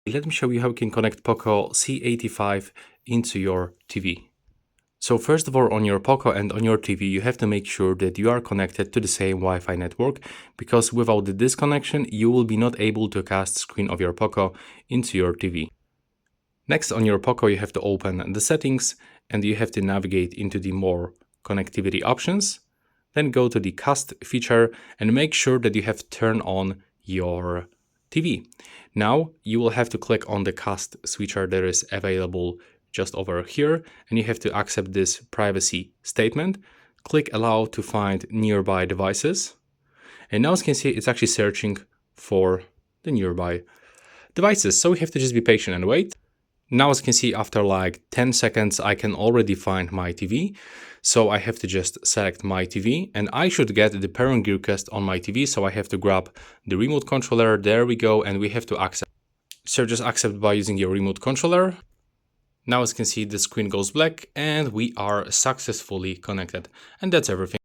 Let me show you how you can connect Poco C85 into your TV. So first of all, on your Poco and on your TV, you have to make sure that you are connected to the same Wi-Fi network, because without this connection, you will be not able to cast screen of your Poco into your TV. Next, on your Poco, you have to open the settings and you have to navigate into the more connectivity options. Then go to the cast feature and make sure that you have turned on your TV. Now you will have to click on the cast switcher that is available just over here, and you have to accept this privacy statement. Click allow to find nearby devices. And now as you can see, it's actually searching for the nearby devices. So we have to just be patient and wait. Now as you can see, after like 10 seconds, I can already find my TV. So I have to just select my TV and I should get the parent request on my TV. So I have to grab the remote controller. There we go. And we have to accept. So just accept by using your remote controller. Now as you can see, the screen goes black and we are successfully connected. And that's everything.